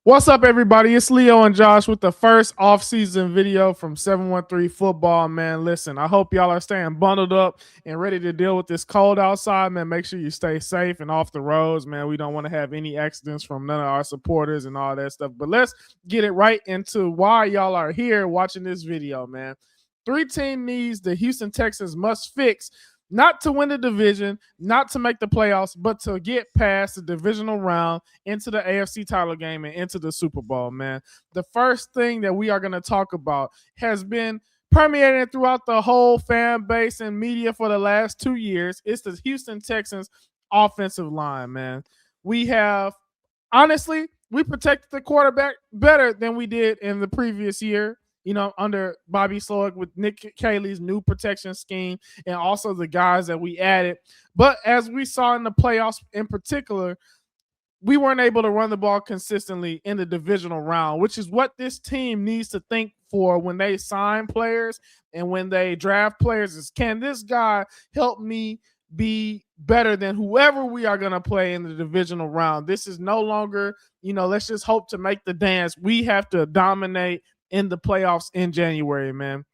What's up, everybody? It's Leo and Josh with the first off-season video from 713 Football, man. Listen, I hope y'all are staying bundled up and ready to deal with this cold outside, man. Make sure you stay safe and off the roads, man. We don't want to have any accidents from none of our supporters and all that stuff. But let's get it right into why y'all are here watching this video, man. Three-team needs the Houston Texans must fix not to win the division, not to make the playoffs, but to get past the divisional round into the AFC title game and into the Super Bowl, man. The first thing that we are going to talk about has been permeating throughout the whole fan base and media for the last 2 years. It's the Houston Texans offensive line, man. We have, honestly, we protected the quarterback better than we did in the previous year, under Bobby Slowick with Nick Caley's new protection scheme and also the guys that we added. But as we saw in the playoffs in particular, we weren't able to run the ball consistently in the divisional round, which is what this team needs to think for when they sign players and when they draft players is, can this guy help me be better than whoever we are going to play in the divisional round? This is no longer, let's just hope to make the dance. We have to dominate in the playoffs in January, man.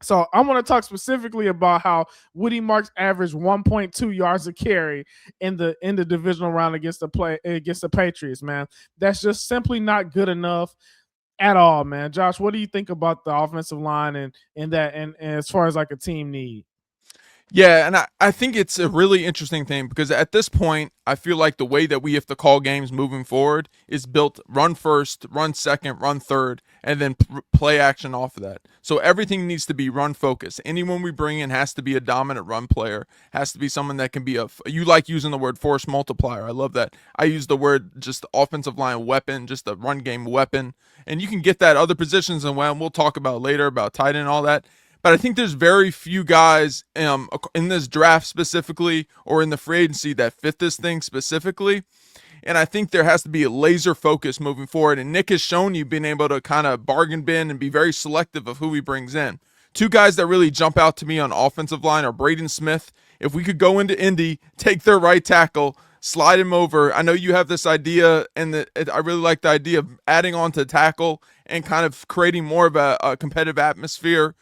So I want to talk specifically about how Woody Marks averaged 1.2 yards a carry in the divisional round against the Patriots, man. That's just simply not good enough at all, man. Josh, what do you think about the offensive line and as far as like a team need? Yeah, and I think it's a really interesting thing because at this point, I feel like the way that we have to call games moving forward is built run first, run second, run third, and then play action off of that. So everything needs to be run focused. Anyone we bring in has to be a dominant run player, has to be someone that can be you like using the word force multiplier. I love that. I use the word just offensive line weapon, just a run game weapon. And you can get that other positions and we'll talk about later about tight end and all that. But I think there's very few guys in this draft specifically or in the free agency that fit this thing specifically. And I think there has to be a laser focus moving forward. And Nick has shown you being able to kind of bargain bin and be very selective of who he brings in. Two guys that really jump out to me on offensive line are Braden Smith. If we could go into Indy, take their right tackle, slide him over. I know you have this idea, and I really like the idea of adding on to tackle and kind of creating more of a competitive atmosphere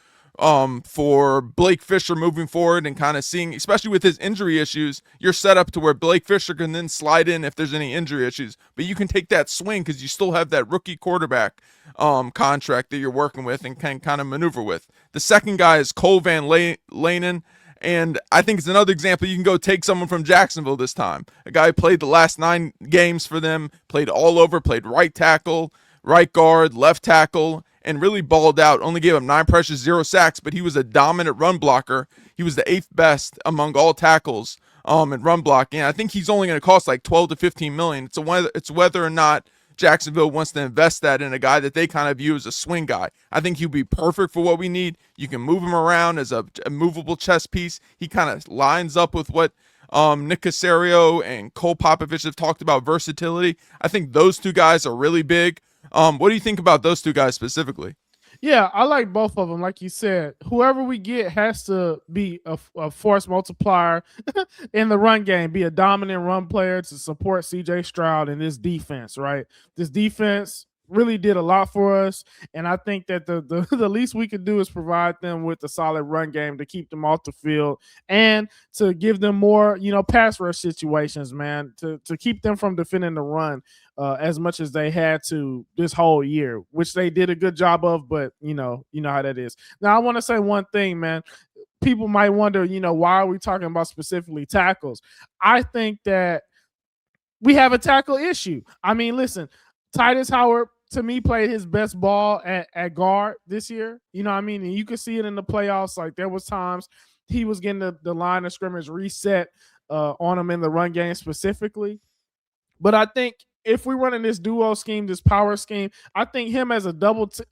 for Blake Fisher moving forward and kind of seeing, especially with his injury issues, you're set up to where Blake Fisher can then slide in if there's any injury issues. But you can take that swing because you still have that rookie quarterback contract that you're working with and can kind of maneuver with. The second guy is Cole Van Lanen. And I think it's another example. You can go take someone from Jacksonville this time. A guy who played the last 9 games for them, played all over, played right tackle, right guard, left tackle, and really balled out. Only gave up 9 pressures, 0 sacks, but he was a dominant run blocker. He was the 8th best among all tackles in run blocking. I think he's only going to cost like 12 to 15 million. It's whether or not Jacksonville wants to invest that in a guy that they kind of view as a swing guy. I think he'll be perfect for what we need. You can move him around as a movable chess piece. He kind of lines up with what Nick Caserio and Cole Popovich have talked about versatility. I think those two guys are really big. What do you think about those two guys specifically? Yeah, I like both of them. Like you said, whoever we get has to be a force multiplier in the run game, be a dominant run player to support CJ Stroud in this defense, right? This defense really did a lot for us, and I think that the least we could do is provide them with a solid run game to keep them off the field and to give them more, pass rush situations, man, to keep them from defending the run as much as they had to this whole year, which they did a good job of. But you know how that is. Now, I want to say one thing, man. People might wonder, why are we talking about specifically tackles? I think that we have a tackle issue. I mean, listen, Titus Howard to me played his best ball at guard this year. You know what I mean? And you could see it in the playoffs. Like there was times he was getting the line of scrimmage reset on him in the run game specifically. But I think if we're running this duo scheme, this power scheme, I think him as a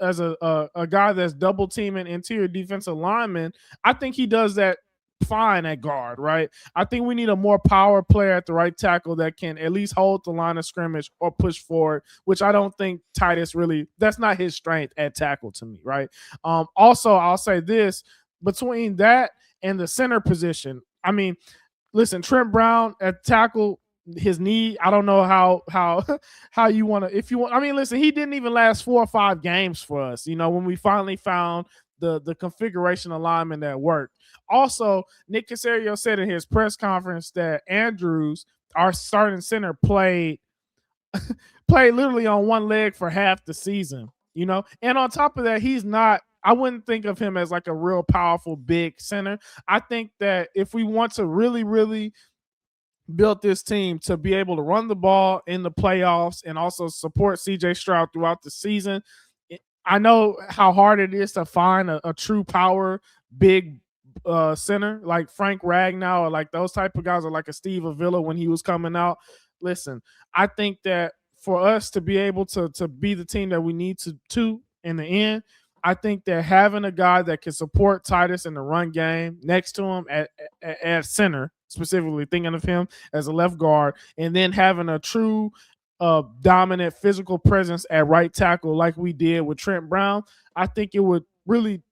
a guy that's double teaming interior defensive lineman, I think he does that fine at guard, right? I think we need a more power player at the right tackle that can at least hold the line of scrimmage or push forward, which I don't think Titus really, that's not his strength at tackle to me, right? Also, I'll say this, between that and the center position, I mean, listen, Trent Brown at tackle, his knee. I don't know how how you want to, if you want. I mean, listen, he didn't even last 4 or 5 games for us. When we finally found the configuration alignment that worked. Also, Nick Caserio said in his press conference that Andrews, our starting center, played literally on one leg for half the season. And on top of that, he's not. I wouldn't think of him as like a real powerful big center. I think that if we want to really, really built this team to be able to run the ball in the playoffs and also support CJ Stroud throughout the season. I know how hard it is to find a true power big center like Frank Ragnow or like those type of guys, or like a Steve Avila when he was coming out. Listen, I think that for us to be able to be the team that we need to in the end, I think that having a guy that can support Titus in the run game next to him at center, specifically thinking of him as a left guard, and then having a true dominant physical presence at right tackle like we did with Trent Brown, I think it would really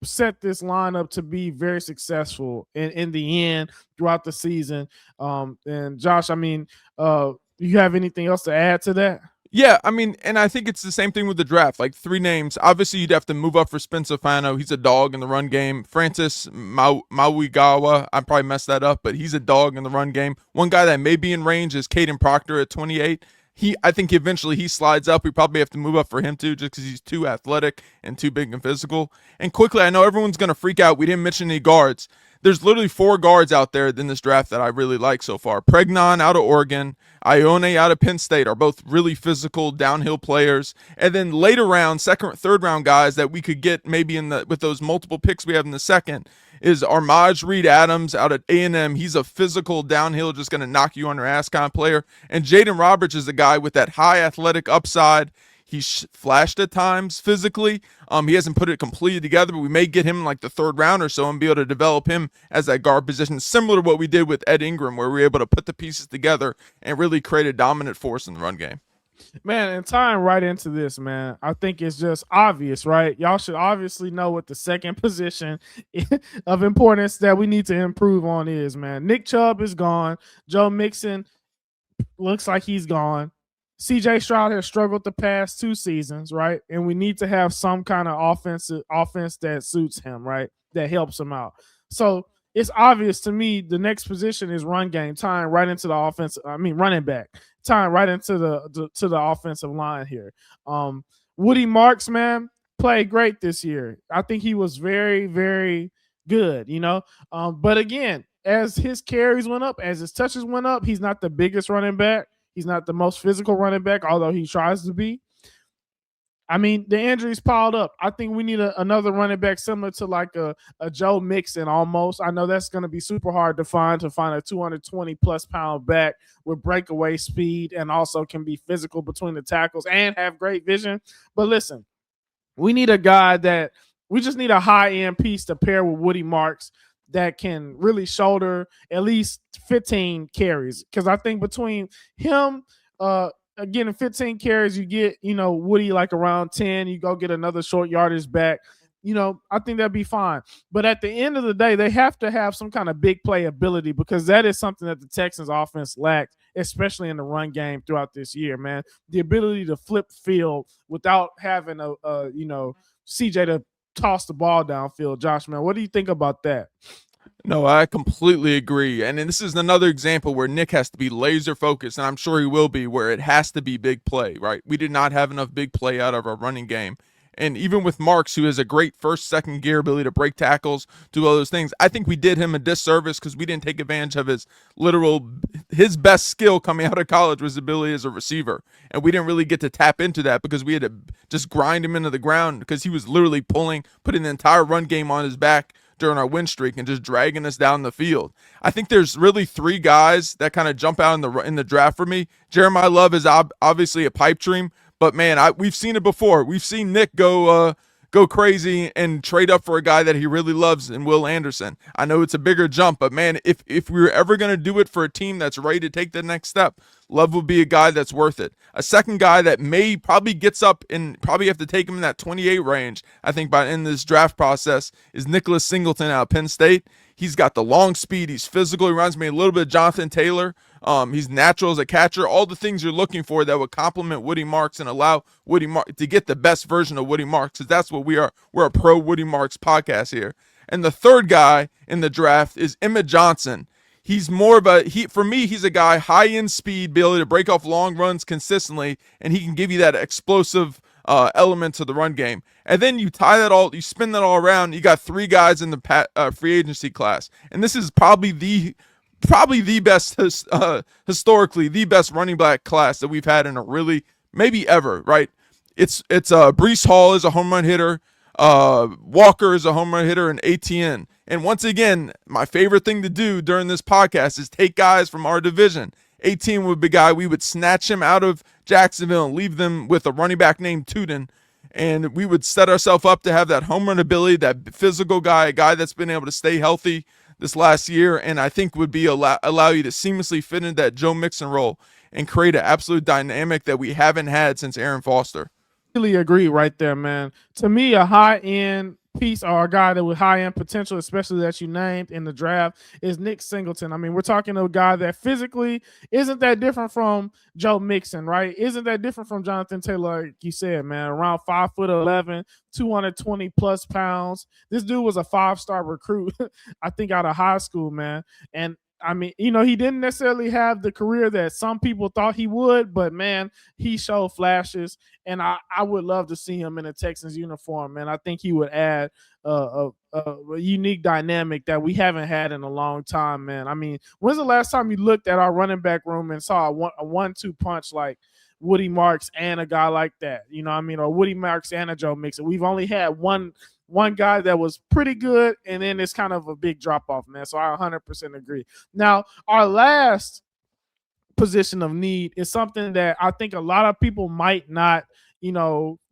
set this lineup to be very successful in the end throughout the season. And Josh, I mean, you have anything else to add to that? Yeah, I mean, and I think it's the same thing with the draft. Like 3 names. Obviously, you'd have to move up for Spencer Fano. He's a dog in the run game. Francis Mauigawa. I probably messed that up, but he's a dog in the run game. One guy that may be in range is Caden Proctor at 28. I think eventually he slides up. We probably have to move up for him too, just because he's too athletic and too big and physical. And quickly, I know everyone's going to freak out. We didn't mention any guards. There's literally 4 guards out there in this draft that I really like so far. Pregnon out of Oregon, Ione out of Penn State are both really physical downhill players. And then later round, second, third round guys that we could get maybe with those multiple picks we have in the second is Armaj Reed Adams out at A&M. He's a physical downhill, just going to knock you on your ass kind of player. And Jaden Roberts is a guy with that high athletic upside. He's flashed at times physically. He hasn't put it completely together, but we may get him like the third round or so and be able to develop him as that guard position, similar to what we did with Ed Ingram, where we were able to put the pieces together and really create a dominant force in the run game. Man, and tying right into this, man, I think it's just obvious, right? Y'all should obviously know what the second position of importance that we need to improve on is, man. Nick Chubb is gone. Joe Mixon looks like he's gone. CJ Stroud has struggled the past 2 seasons, right? And we need to have some kind of offense that suits him, right? That helps him out. So it's obvious to me the next position is run game, tying right into the offense. I mean, running back, tying right into the offensive line here. Woody Marks, man, played great this year. I think he was very, very good, But again, as his carries went up, as his touches went up, he's not the biggest running back. He's not the most physical running back, although he tries to be. I mean, the injuries piled up. I think we need another running back similar to like a Joe Mixon almost. I know that's going to be super hard to find a 220-plus pound back with breakaway speed and also can be physical between the tackles and have great vision. But listen, we need a guy we just need a high-end piece to pair with Woody Marks that can really shoulder at least 15 carries. Because I think between him, getting 15 carries, you get, Woody like around 10. You go get another short yardage back. I think that'd be fine. But at the end of the day, they have to have some kind of big play ability because that is something that the Texans offense lacked, especially in the run game throughout this year, man. The ability to flip field without having CJ to toss the ball downfield. Josh, man, what do you think about that? No, I completely agree. And this is another example where Nick has to be laser focused, and I'm sure he will be, where it has to be big play, right? We did not have enough big play out of our running game. And even with Marks, who has a great first, second gear ability to break tackles, do all those things, I think we did him a disservice because we didn't take advantage of his best skill coming out of college was ability as a receiver. And we didn't really get to tap into that because we had to just grind him into the ground because he was literally putting the entire run game on his back during our win streak and just dragging us down the field. I think there's really 3 guys that kind of jump out in the draft for me. Jeremiah Love is obviously a pipe dream, but man, we've seen it before. We've seen Nick go crazy and trade up for a guy that he really loves in Will Anderson. I know it's a bigger jump, but man, if we were ever going to do it for a team that's ready to take the next step, Love will be a guy that's worth it. A second guy that probably gets up and probably have to take him in that 28 range, I think, by the end of this draft process, is Nicholas Singleton out of Penn State. He's got the long speed. He's physical. He reminds me a little bit of Jonathan Taylor, He's natural as a catcher. All the things you're looking for that would complement Woody Marks and allow Woody Marks to get the best version of Woody Marks, because that's what we are. We're a pro Woody Marks podcast here. And the third guy in the draft is Emmett Johnson. He's more of a for me, he's a guy high end speed, ability to break off long runs consistently, and he can give you that explosive element to the run game. And then you you spin that all around. You got three guys in the free agency class, and this is probably the best historically the best running back class that we've had in a really maybe ever. Right? It's Breece Hall is a home run hitter. Walker is a home run hitter, and ATN. And once again, my favorite thing to do during this podcast is take guys from our division. 18 would be a guy, we would snatch him out of Jacksonville and leave them with a running back named Tuden. And we would set ourselves up to have that home run ability, that physical guy, a guy that's been able to stay healthy this last year. And I think would be allow you to seamlessly fit into that Joe Mixon role and create an absolute dynamic that we haven't had since Aaron Foster. Really agree right there, man. To me, a high-end piece or a guy that with high-end potential, especially that you named in the draft, is Nick Singleton. I mean, we're talking to a guy that physically isn't that different from Joe Mixon, right? Isn't that different from Jonathan Taylor, like you said, man. Around 5'11", 220 plus pounds. This dude was a 5-star recruit, I think, out of high school, man. And I mean, he didn't necessarily have the career that some people thought he would, but man, he showed flashes, and I would love to see him in a Texans uniform, man. I think he would add a unique dynamic that we haven't had in a long time, man. I mean, when's the last time you looked at our running back room and saw a 1-2 punch like Woody Marks and a guy like that? You know what I mean? Or Woody Marks and a Joe Mixon. We've only had one guy that was pretty good, and then it's kind of a big drop off, man. So I 100% agree. Now, our last position of need is something that I think a lot of people might not,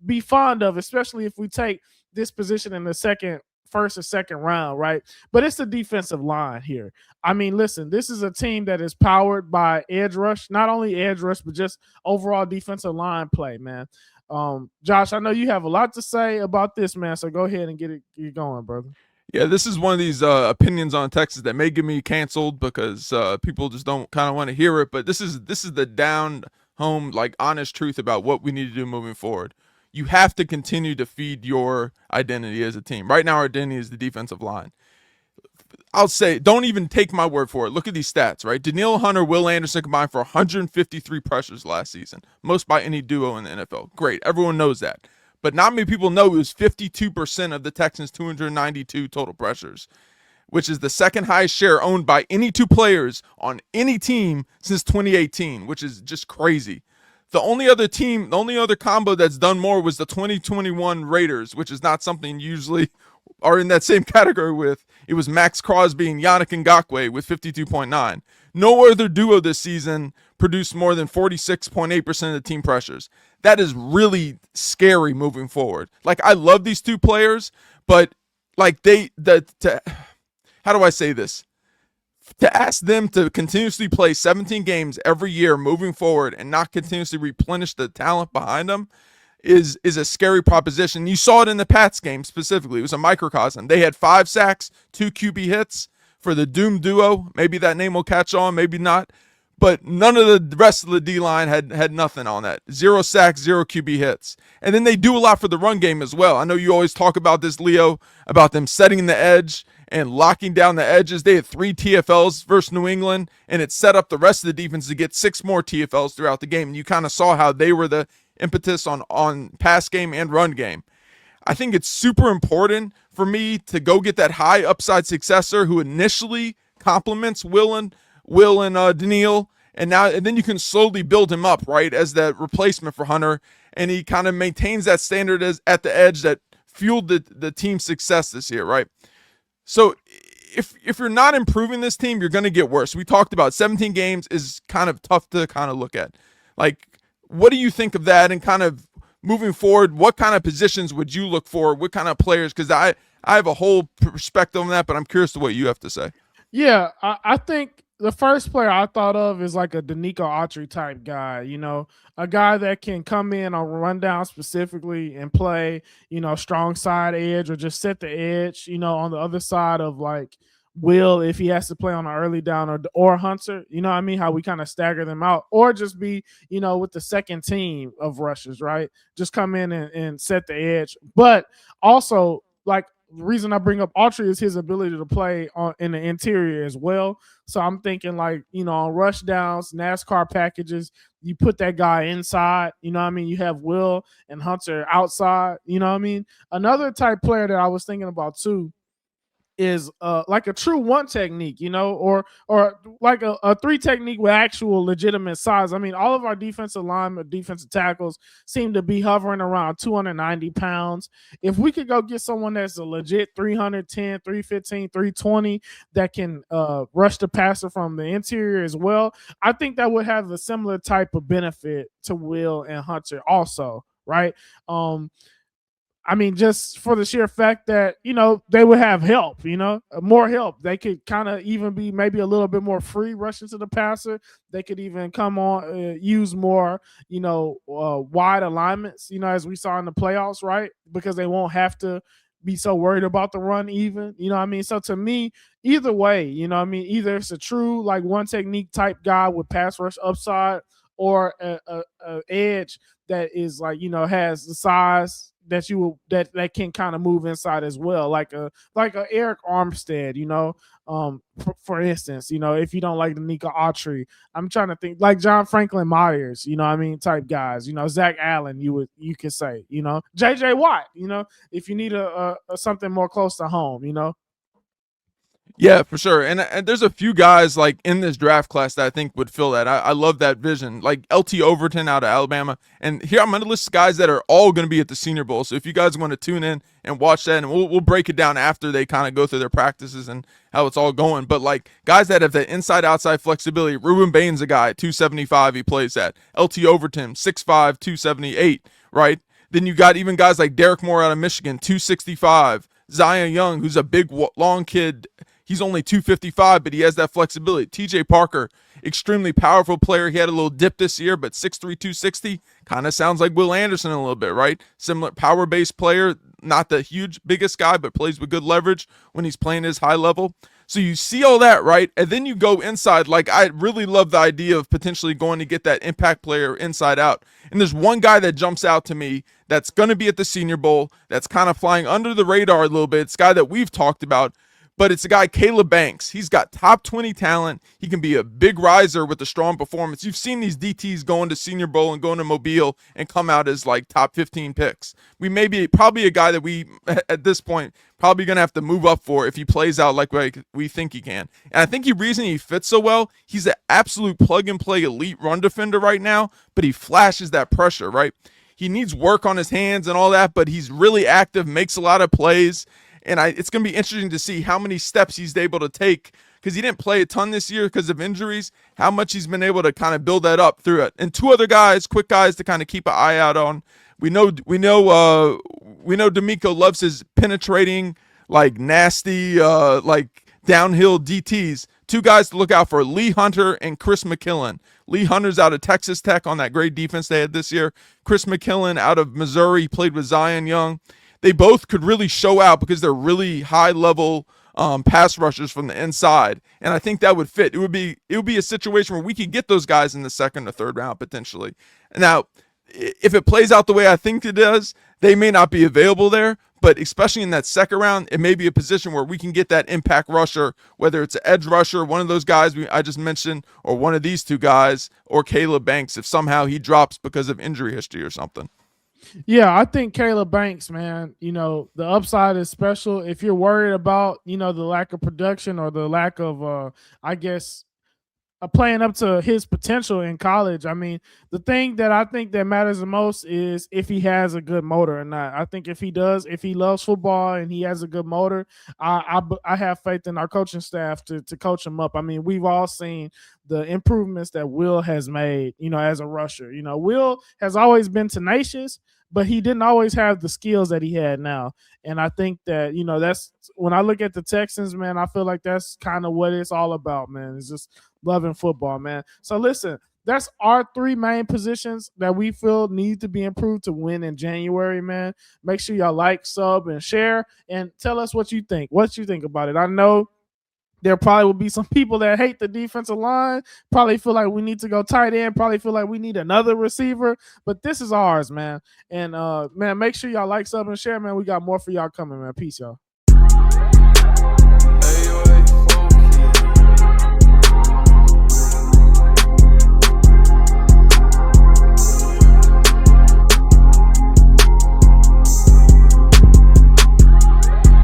be fond of, especially if we take this position in the first or second round, right? But it's the defensive line here. I mean, listen, this is a team that is powered by edge rush, not only edge rush, but just overall defensive line play, man. Josh, I know you have a lot to say about this, man. So go ahead and get it going, brother. Yeah, this is one of these opinions on Texas that may get me canceled because people just don't kind of want to hear it. But this is the down home, like honest truth about what we need to do moving forward. You have to continue to feed your identity as a team. Right now, our identity is the defensive line. I'll say, don't even take my word for it. Look at these stats, right? Danielle Hunter, Will Anderson combined for 153 pressures last season, most by any duo in the NFL. Great, everyone knows that. But not many people know it was 52% of the Texans' 292 total pressures, which is the second highest share owned by any two players on any team since 2018, which is just crazy. The only other combo that's done more was the 2021 Raiders, which is not something usually are in that same category with. It was Max Crosby and Yannick Ngakoue with 52.9. No other duo this season produced more than 46.8% of the team pressures. That is really scary moving forward. Like, I love these two players, but like how do I say this? To ask them to continuously play 17 games every year moving forward and not continuously replenish the talent behind them is a scary proposition. You saw it in the Pats game specifically. It was a microcosm. They had 5 sacks, 2 QB hits for the Doom duo. Maybe that name will catch on, maybe not. But none of the rest of the D-line had nothing on that. 0 sacks, 0 QB hits. And then they do a lot for the run game as well. I know you always talk about this, Leo, about them setting the edge and locking down the edges. They had 3 TFLs versus New England, and it set up the rest of the defense to get 6 more TFLs throughout the game. And you kind of saw how they were the impetus on pass game and run game. I think it's super important for me to go get that high upside successor who initially complements Will and Daniil, and then you can slowly build him up, right, as that replacement for Hunter, and he kind of maintains that standard as at the edge that fueled the team's success this year, right? So if you're not improving this team, you're going to get worse. We talked about 17 games is kind of tough to kind of look at. Like, what do you think of that? And kind of moving forward, what kind of positions would you look for? What kind of players? Because I have a whole perspective on that, but I'm curious to what you have to say. Yeah, I think the first player I thought of is like a Danico Autry type guy, a guy that can come in on rundown specifically and play, strong side edge or just set the edge, on the other side of like Will if he has to play on an early down, or Hunter, you know what I mean? How we kind of stagger them out, or just be, with the second team of rushers, right? Just come in and set the edge. But also, like, the reason I bring up Autry is his ability to play in the interior as well. So I'm thinking, like, on rush downs, NASCAR packages, you put that guy inside, you know what I mean? You have Will and Hunter outside, you know what I mean? Another type player that I was thinking about too is like a true one technique, or like a three technique with actual legitimate size. I mean, all of our defensive linemen, defensive tackles seem to be hovering around 290 pounds. If we could go get someone that's a legit 310, 315, 320 that can rush the passer from the interior as well, I think that would have a similar type of benefit to Will and Hunter also, right? I mean, just for the sheer fact that, they would have help, more help. They could kind of even be maybe a little bit more free rushing to the passer. They could even come on, use more, wide alignments, as we saw in the playoffs, right? Because they won't have to be so worried about the run even, you know what I mean? So to me, either way, you know what I mean? Either it's a true like one technique type guy with pass rush upside, or a edge that is like, has the size that that can kind of move inside as well, like a Eric Armstead, for instance, if you don't like the Nika Autry, I'm trying to think like John Franklin Myers, you know what I mean, type guys, Zach Allen, you could say, JJ Watt, if you need a something more close to home, Yeah, for sure. And there's a few guys like in this draft class that I think would fill that. I love that vision. Like LT Overton out of Alabama. And here I'm going to list guys that are all going to be at the Senior Bowl. So if you guys want to tune in and watch that, and we'll break it down after they kind of go through their practices and how it's all going. But like guys that have that inside outside flexibility. Ruben Bain's a guy, 275 he plays at. LT Overton, 6'5, 278, right? Then you got even guys like Derek Moore out of Michigan, 265. Zion Young, who's a big, long kid. He's only 255, but he has that flexibility. TJ Parker, extremely powerful player. He had a little dip this year, but 6'3", 260, kind of sounds like Will Anderson a little bit, right? Similar power-based player, not the huge, biggest guy, but plays with good leverage when he's playing his high level. So you see all that, right? And then you go inside. Like, I really love the idea of potentially going to get that impact player inside out. And there's one guy that jumps out to me that's going to be at the Senior Bowl that's kind of flying under the radar a little bit. It's a guy that we've talked about, but it's a guy, Caleb Banks. He's got top 20 talent. He can be a big riser with a strong performance. You've seen these DTs going to Senior Bowl and going to Mobile and come out as like top 15 picks. We may be probably a guy that we, at this point, probably going to have to move up for if he plays out like we think he can. And I think the reason he fits so well, he's an absolute plug-and-play elite run defender right now, but he flashes that pressure, right? He needs work on his hands and all that, but he's really active, makes a lot of plays. And it's going to be interesting to see how many steps he's able to take, because he didn't play a ton this year because of injuries, how much he's been able to kind of build that up through it. And two other guys, quick guys to kind of keep an eye out on. We know D'Amico loves his penetrating, like nasty, like downhill DTs. Two guys to look out for, Lee Hunter and Chris McKillen. Lee Hunter's out of Texas Tech on that great defense they had this year. Chris McKillen out of Missouri, played with Zion Young. They both could really show out because they're really high-level pass rushers from the inside, and I think that would fit. It would be a situation where we could get those guys in the second or third round potentially. Now, if it plays out the way I think it does, they may not be available there, but especially in that second round, it may be a position where we can get that impact rusher, whether it's an edge rusher, one of those guys I just mentioned, or one of these two guys, or Caleb Banks if somehow he drops because of injury history or something. Yeah, I think Caleb Banks, man, the upside is special. If you're worried about, the lack of production or the lack of, I guess, playing up to his potential in college, I mean, the thing that I think that matters the most is if he has a good motor or not. I think if he does, if he loves football and he has a good motor, I have faith in our coaching staff to coach him up. I mean, we've all seen the improvements that Will has made, as a rusher. Will has always been tenacious, but he didn't always have the skills that he had now. And I think that, that's when I look at the Texans, man, I feel like that's kind of what it's all about, man. It's just loving football, man. So listen, that's our three main positions that we feel need to be improved to win in January, man. Make sure y'all like, sub, and share, and tell us what you think. What you think about it. I know There probably will be some people that hate the defensive line, probably feel like we need to go tight end, probably feel like we need another receiver, but this is ours, man. And man, make sure y'all like, sub, and share, man. We got more for y'all coming, man. Peace, y'all. Hey,